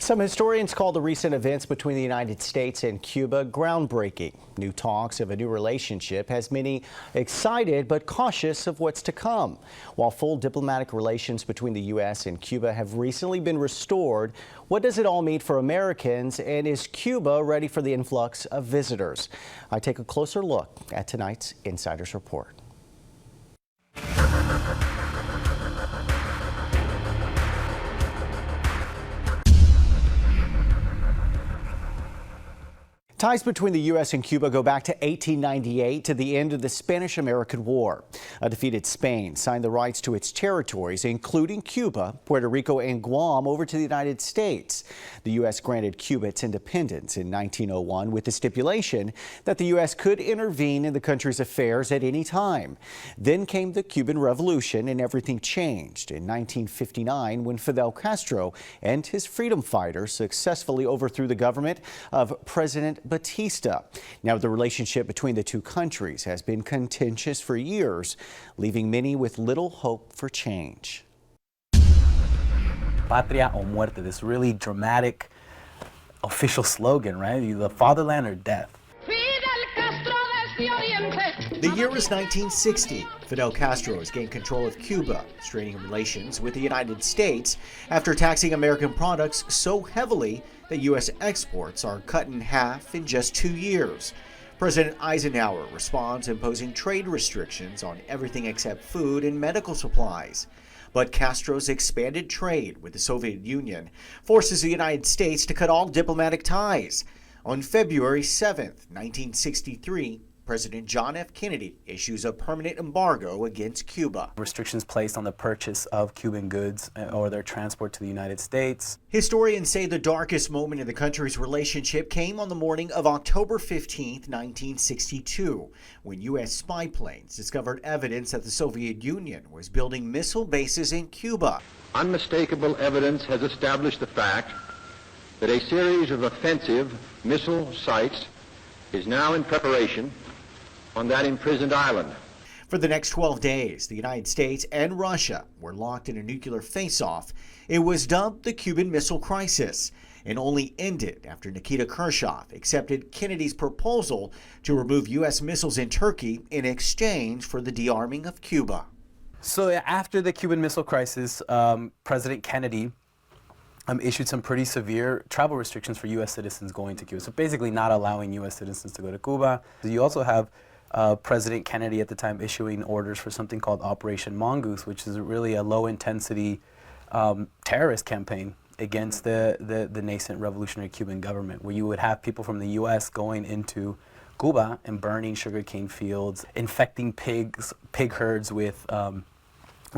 Some historians call the recent events between the United States and Cuba groundbreaking. New talks of a new relationship has many excited but cautious of what's to come. While full diplomatic relations between the U.S. and Cuba have recently been restored, what does it all mean for Americans, and is Cuba ready for the influx of visitors? I take a closer look at tonight's Insider's Report. Ties between the U.S. and Cuba go back to 1898, to the end of the Spanish-American War. A defeated Spain signed the rights to its territories, including Cuba, Puerto Rico, and Guam, over to the United States. The U.S. granted Cuba its independence in 1901 with the stipulation that the U.S. could intervene in the country's affairs at any time. Then came the Cuban Revolution, and everything changed in 1959 when Fidel Castro and his freedom fighters successfully overthrew the government of President Batista. Now, the relationship between the two countries has been contentious for years, leaving many with little hope for change. Patria o muerte, this really dramatic official slogan, right? The fatherland or death. The year was 1960. Fidel Castro has gained control of Cuba, straining relations with the United States after taxing American products so heavily that U.S. exports are cut in half in just 2 years. President Eisenhower responds, imposing trade restrictions on everything except food and medical supplies. But Castro's expanded trade with the Soviet Union forces the United States to cut all diplomatic ties. On February 7, 1963, President John F. Kennedy issues a permanent embargo against Cuba. Restrictions placed on the purchase of Cuban goods or their transport to the United States. Historians say the darkest moment in the country's relationship came on the morning of October 15, 1962, when U.S. spy planes discovered evidence that the Soviet Union was building missile bases in Cuba. Unmistakable evidence has established the fact that a series of offensive missile sites is now in preparation on that imprisoned island. For the next 12 days, the United States and Russia were locked in a nuclear face-off. It was dubbed the Cuban Missile Crisis, and only ended after Nikita Khrushchev accepted Kennedy's proposal to remove U.S. missiles in Turkey in exchange for the de-arming of Cuba. So after the Cuban Missile Crisis, President Kennedy issued some pretty severe travel restrictions for U.S. citizens going to Cuba. So basically not allowing U.S. citizens to go to Cuba. You also have President Kennedy at the time issuing orders for something called Operation Mongoose, which is really a low-intensity terrorist campaign against the nascent revolutionary Cuban government, where you would have people from the U.S. going into Cuba and burning sugarcane fields, infecting pig herds with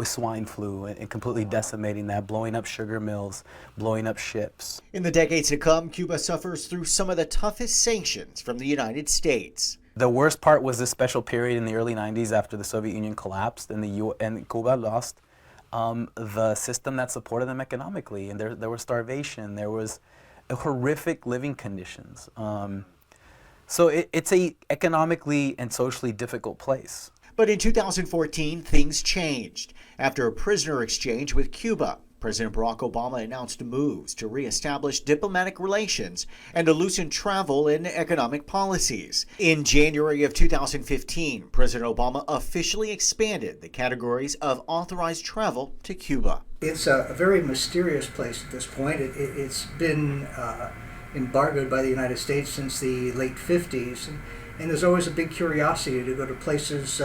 swine flu and completely decimating that, blowing up sugar mills, blowing up ships. In the decades to come, Cuba suffers through some of the toughest sanctions from the United States. The worst part was this special period in the early 90s after the Soviet Union collapsed and Cuba lost the system that supported them economically, and there was starvation, there was horrific living conditions. So it's a economically and socially difficult place. But in 2014, things changed. After a prisoner exchange with Cuba, President Barack Obama announced moves to reestablish diplomatic relations and to loosen travel and economic policies. In January of 2015, President Obama officially expanded the categories of authorized travel to Cuba. It's a very mysterious place at this point. It's been embargoed by the United States since the late 50s. And there's always a big curiosity to go to places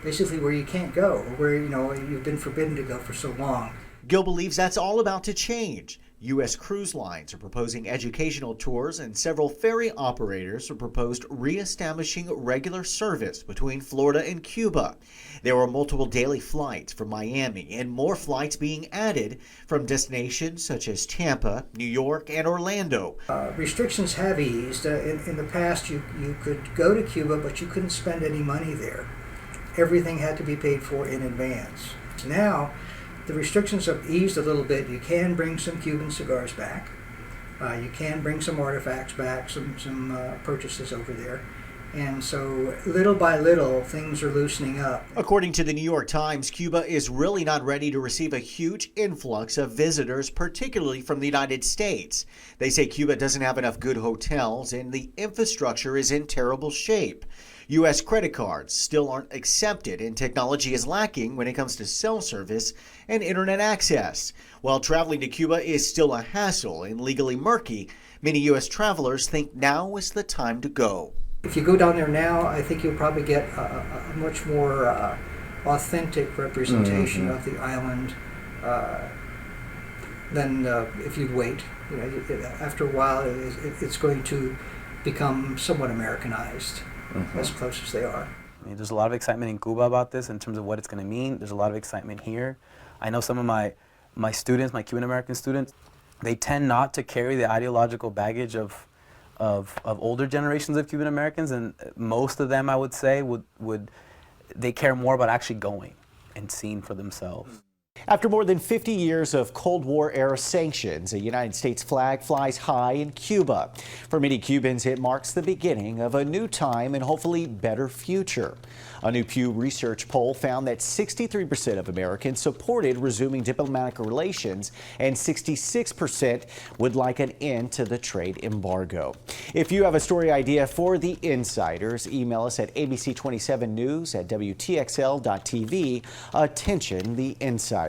basically where you can't go, or where you've been forbidden to go for so long. Gil believes that's all about to change. U.S. cruise lines are proposing educational tours, and several ferry operators have proposed reestablishing regular service between Florida and Cuba. There are multiple daily flights from Miami, and more flights being added from destinations such as Tampa, New York, and Orlando. Restrictions have eased. In the past, you could go to Cuba, but you couldn't spend any money there. Everything had to be paid for in advance. Now, the restrictions have eased a little bit. You can bring some Cuban cigars back. You can bring some artifacts back, some purchases over there. And so little by little, things are loosening up. According to the New York Times, Cuba is really not ready to receive a huge influx of visitors, particularly from the United States. They say Cuba doesn't have enough good hotels and the infrastructure is in terrible shape. U.S. credit cards still aren't accepted and technology is lacking when it comes to cell service and internet access. While traveling to Cuba is still a hassle and legally murky, many U.S. travelers think now is the time to go. If you go down there now, I think you'll probably get a much more authentic representation of the island than if you wait. You know, after a while, it's going to become somewhat Americanized, as close as they are. I mean, there's a lot of excitement in Cuba about this in terms of what it's going to mean. There's a lot of excitement here. I know some of my students, my Cuban American students, they tend not to carry the ideological baggage of older generations of Cuban Americans, and most of them, I would say, they care more about actually going and seeing for themselves. After more than 50 years of Cold War-era sanctions, a United States flag flies high in Cuba. For many Cubans, it marks the beginning of a new time and hopefully better future. A new Pew Research poll found that 63% of Americans supported resuming diplomatic relations and 66% would like an end to the trade embargo. If you have a story idea for The Insiders, email us at abc27news@wtxl.tv. Attention, The Insiders.